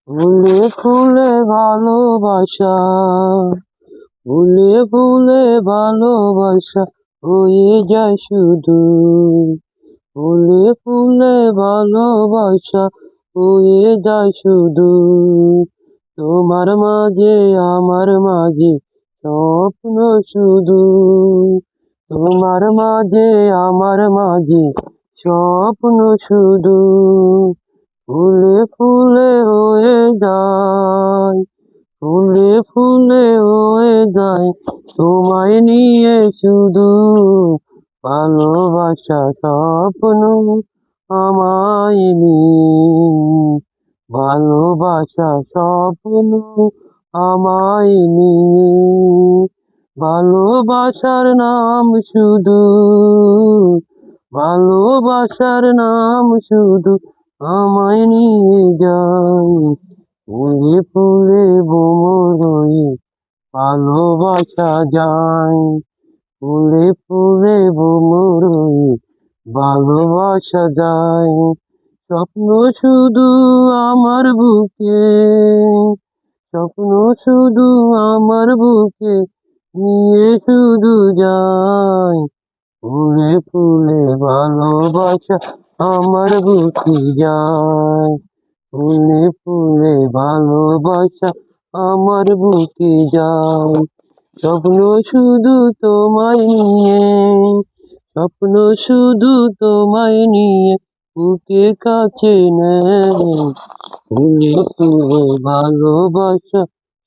ফুলে ফুলে ভালোবাসা, ফুলে ফুলে ভালোবাসা হয়ে যায় শুধু। ফুলে ফুলে ভালোবাসা হয়ে যায় শুধু। তোমার মাঝে আমার মাঝে স্বপ্ন শুধু। তোমার মাঝে আমার মাঝে স্বপ্ন শুধু। ফুলে ফুলে হয়ে যায়, ফুলে ফুলে হয়ে যায় তোমায় নিয়ে শুধু। ভালোবাসা স্বপ্ন আমায় নিয়ে, ভালোবাসা স্বপ্ন আমায় নিয়ে। ভালোবাসার নাম শুধু, ভালোবাসার নাম শুধু আমায় নিয়ে যায়। ফুলে ফুলে ভ্রমরই ভালোবাসা যায়। ফুলে ফুলে ভ্রমরই ভালোবাসা যায়। স্বপ্ন শুধু আমার বুকে, স্বপ্ন শুধু আমার বুকে নিয়ে শুধু যায়। ফুলে ফুলে ভালোবাসা আমার বুকে যায়। ফুলে ফুলে ভালোবাসা আমার বুকে যায়। স্বপ্ন শুধু তোমায় নিয়ে, স্বপ্ন শুধু তোমায় নিয়ে বুকে কাছে নেয়। ফুলে ফুলে ভালোবাসা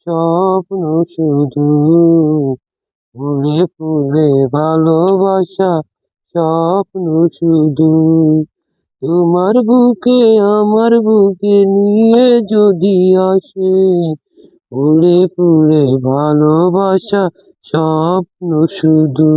স্বপ্ন শুধু। ফুলে ফুলে ভালোবাসা স্বপ্ন শুধু। তোমার বুকে আমার বুকে নিয়ে যদি আসে, ফুলে ফুলে ভালোবাসা স্বপ্ন শুধু।